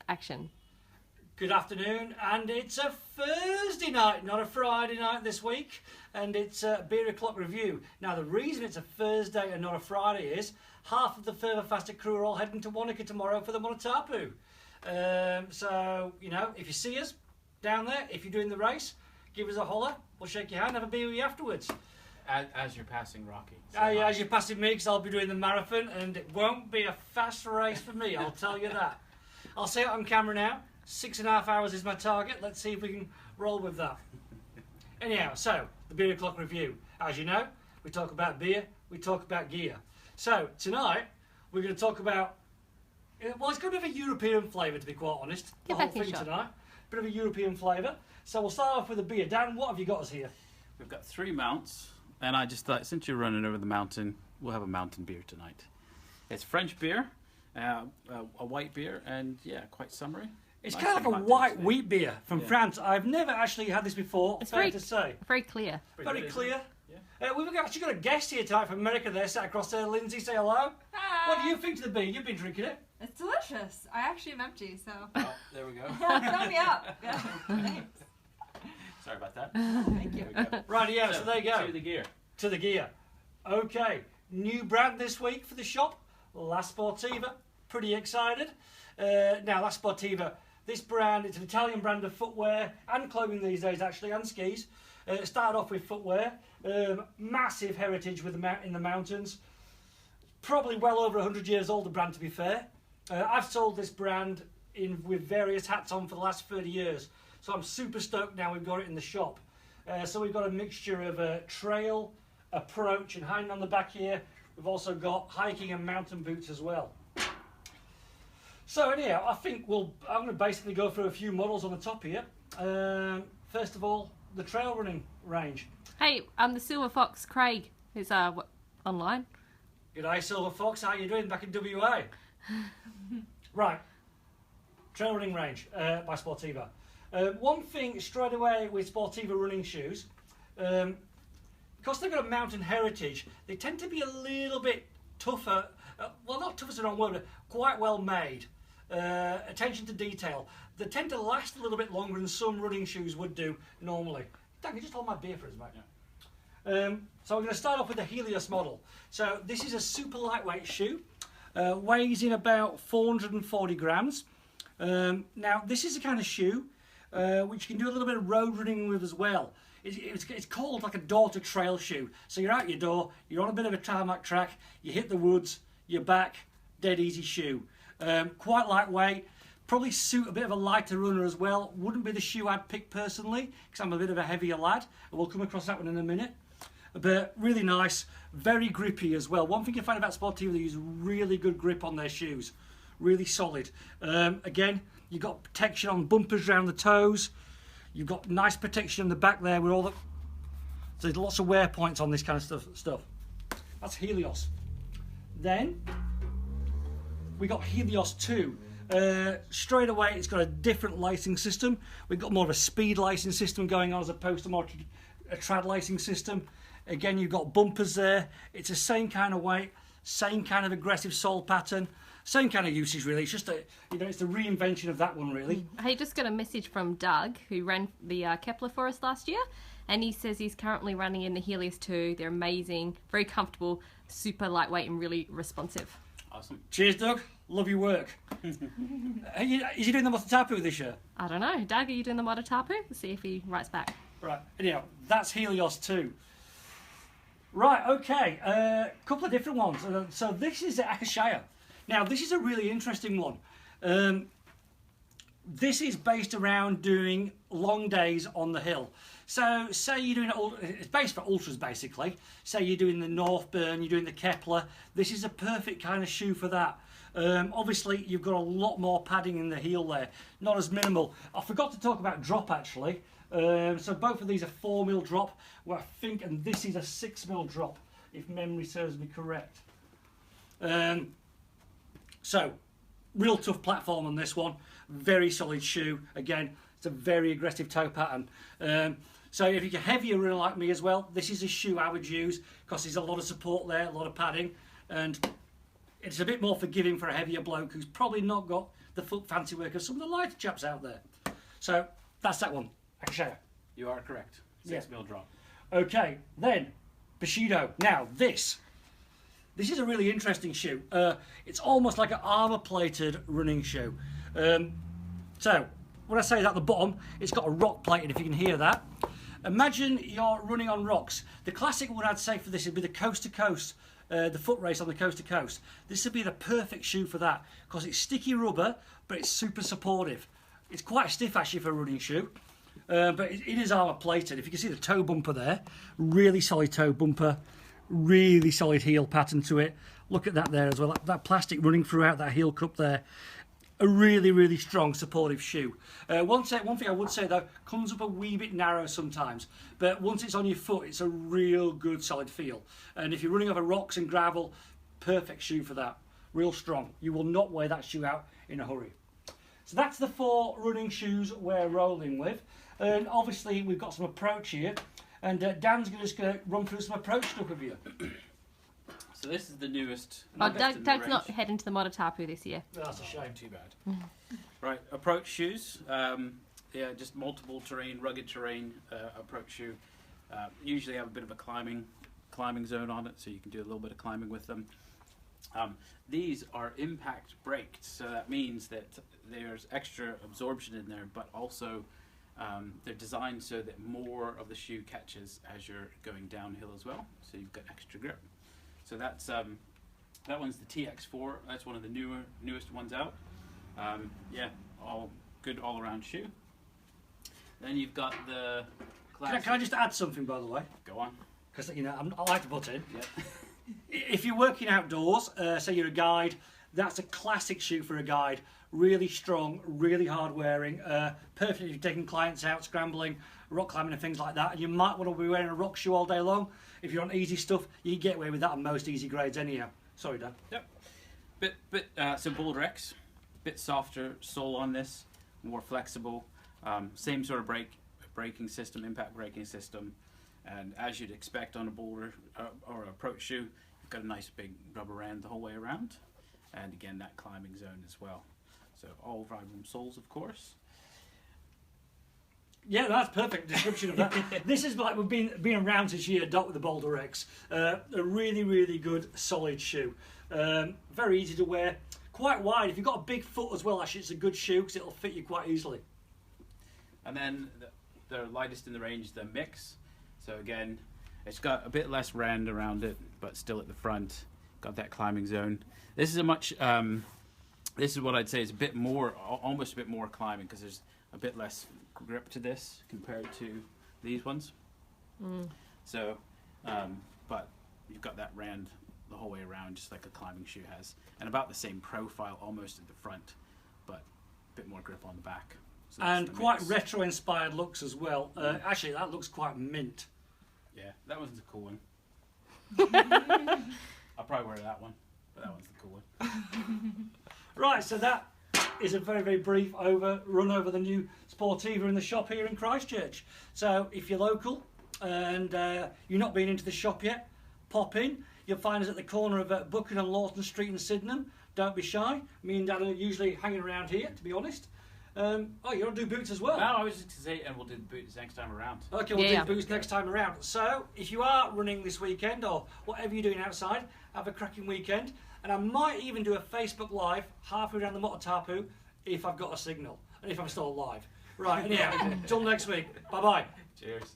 action. Good afternoon, and it's a Thursday night, not a Friday night this week, and it's a Beer O'Clock review. Now, the reason it's a Thursday and not a Friday is half of the Further Faster crew are all heading to Wanaka tomorrow for the Montapu. So, you know, if you see us down there, if you're doing the race, give us a holler, we'll shake your hand, have a beer with you afterwards. As you're passing Rocky. Yeah, as you're passing me, because I'll be doing the marathon, and it won't be a fast race for me, I'll tell you that. I'll say it on camera now. 6.5 hours is my target. Let's see if we can roll with that. Anyhow, so the Beer O'Clock review. As you know, we talk about beer, we talk about gear. So tonight we're going to talk about, well, it's going to be a European flavour, to be quite honest. The whole thing tonight, bit of a European flavour. So we'll start off with the beer. Dan, what have you got us here? We've got 3 mounts, and I just thought, since you're running over the mountain, we'll have a mountain beer tonight. It's French beer, a white beer, and yeah, quite summery. It's nice, kind of like a white wheat beer from France. I've never actually had this before, it's fair to say. Very clear. Very clear. Yeah. We've actually got a guest here tonight from America there, sat across there. Lindsay, say hello. Hi. What do you think of the beer? You've been drinking it. It's delicious. I actually am empty, so. Oh, there we go. Fill me up. Yeah. Thanks. Sorry about that. Thank you. Right, yeah, so there you go. To the gear. To the gear. Okay, new brand this week for the shop, La Sportiva. Pretty excited. Now, La Sportiva, this brand, it's an Italian brand of footwear and clothing these days, actually, and skis. It started off with footwear. Massive heritage in the mountains. Probably well over 100 years old, the brand, to be fair. I've sold this brand with various hats on for the last 30 years. So I'm super stoked now we've got it in the shop. So we've got a mixture of trail, approach, and hiding on the back here. We've also got hiking and mountain boots as well. So anyhow, I think I'm going to basically go through a few models on the top here. First of all, the trail running range. Hey, I'm the Silver Fox, Craig, who's online. G'day, Silver Fox. How you doing back in WA? Right, trail running range by Sportiva. One thing straight away with Sportiva running shoes, because they've got a mountain heritage, they tend to be a little bit tougher. Well, not tough is the wrong word, but quite well made. Attention to detail. They tend to last a little bit longer than some running shoes would do normally. Dan, can you just hold my beer for us, mate? Yeah. So we're going to start off with the Helios model. So this is a super lightweight shoe. Weighs in about 440 grams. Now, this is the kind of shoe which you can do a little bit of road running with as well. It's called like a door-to-trail shoe. So you're out your door, you're on a bit of a tarmac track, you hit the woods, you're back, dead easy shoe. Quite lightweight, probably suit a bit of a lighter runner as well. Wouldn't be the shoe I'd pick personally, because I'm a bit of a heavier lad, and we'll come across that one in a minute. But really nice, very grippy as well. One thing you find about Sportiva, they use really good grip on their shoes. Really solid. Again, you've got protection on bumpers around the toes. You've got nice protection in the back there with all the... So there's lots of wear points on this kind of stuff. That's Helios. Then we got Helios 2. Straight away, it's got a different lacing system. We've got more of a speed lacing system going on as opposed to more a trad lacing system. Again, you've got bumpers there. It's the same kind of weight, same kind of aggressive sole pattern, same kind of usage really. It's just it's the reinvention of that one really. Hey, just got a message from Doug, who ran the Kepler for us last year, and he says he's currently running in the Helios 2. They're amazing, very comfortable, super lightweight, and really responsive. Awesome. Cheers, Doug. Love your work. Is he doing the Montapu this year? I don't know. Doug, are you doing the Montapu? Let's see if he writes back. Right. Anyhow, that's Helios 2. Right, okay. Couple of different ones. So this is the Akashaya. Now, this is a really interesting one. This is based around doing long days on the hill. So, say you're doing it's based for ultras basically. Say you're doing the Northburn, you're doing the Kepler. This is a perfect kind of shoe for that. Obviously, you've got a lot more padding in the heel there, not as minimal. I forgot to talk about drop actually. So both of these are 4mm drop, where I think, and this is a 6mm drop, if memory serves me correct. So, real tough platform on this one. Very solid shoe. Again, it's a very aggressive toe pattern. So if you're a heavier runner like me as well, this is a shoe I would use because there's a lot of support there, a lot of padding, and it's a bit more forgiving for a heavier bloke who's probably not got the foot fancy work of some of the lighter chaps out there. So that's that one. I can show you. You are correct. 6 mil drop. Okay, then Bushido. Now this is a really interesting shoe. It's almost like an armour-plated running shoe. So when I say that at the bottom, it's got a rock plating. If you can hear that. Imagine you're running on rocks. The classic one I'd say for this would be the coast to coast. The foot race on the coast to coast. This would be the perfect shoe for that because it's sticky rubber, but it's super supportive. It's quite stiff actually for a running shoe. But it is armour plated. If you can see the toe bumper there, really solid toe bumper, really solid heel pattern to it. Look at that there as well, that plastic running throughout that heel cup there. A really, really strong supportive shoe. One thing I would say though, comes up a wee bit narrow sometimes, but once it's on your foot, it's a real good solid feel. And if you're running over rocks and gravel, perfect shoe for that. Real strong. You will not wear that shoe out in a hurry. So that's the 4 running shoes we're rolling with. And obviously we've got some approach here, and Dan's just going to run through some approach stuff with you. So this is the newest. Oh, newest in the Doug's range. not heading to the Moda Tapu this year. That's a shame. Too bad. Right, approach shoes. Yeah, just multiple terrain, rugged terrain approach shoe. Usually have a bit of a climbing zone on it, so you can do a little bit of climbing with them. These are impact braked, so that means that there's extra absorption in there, but also they're designed so that more of the shoe catches as you're going downhill as well, so you've got extra grip. So that's that one's the TX4. That's one of the newest ones out. Yeah, all good all-around shoe. Then you've got the classic. Can I just add something, by the way? Go on. Because I like to butt in. Yep. If you're working outdoors, say you're a guide, that's a classic shoe for a guide. Really strong, really hard wearing, perfect if you're taking clients out, scrambling, rock climbing and things like that. And you might want to be wearing a rock shoe all day long. If you're on easy stuff, you can get away with that on most easy grades anyhow. Sorry, Dan. Yep. So Boulder X, bit softer sole on this, more flexible, same sort of braking system, impact braking system, and as you'd expect on a boulder or approach shoe, you've got a nice big rubber end the whole way around, and again that climbing zone as well. So all Vibram soles, of course. Yeah, that's perfect description of that. This is like we've been around this year, Doc, with the Boulder X. A really, really good, solid shoe. Very easy to wear, quite wide. If you've got a big foot as well, actually, it's a good shoe because it'll fit you quite easily. And then the lightest in the range, the Mix. So again, it's got a bit less rand around it, but still at the front, got that climbing zone. This is a much, this is what I'd say is a bit more, almost a bit more climbing because there's a bit less grip to this compared to these ones. So, but you've got that rand the whole way around, just like a climbing shoe has, and about the same profile almost at the front, but a bit more grip on the back. So And quite retro-inspired looks as well. Actually, that looks quite mint. Yeah, that one's a cool one. I'll probably wear that one, but that one's the cool one. Right, so that is a very, very brief run over the new Sportiva in the shop here in Christchurch. So if you're local and you're not been into the shop yet, pop in. You'll find us at the corner of Buchan and Lawton Street in Sydenham. Don't be shy. Me and Dad are usually hanging around here, to be honest. Oh, you want to do boots as well? No, I was just going to say, and we'll do the boots next time around. Okay, we'll Yeah. do boots next time around. So, if you are running this weekend or whatever you're doing outside, have a cracking weekend. And I might even do a Facebook Live halfway around the Motta Tapu if I've got a signal and if I'm still alive. Right, anyhow, until next week. Bye-bye. Cheers.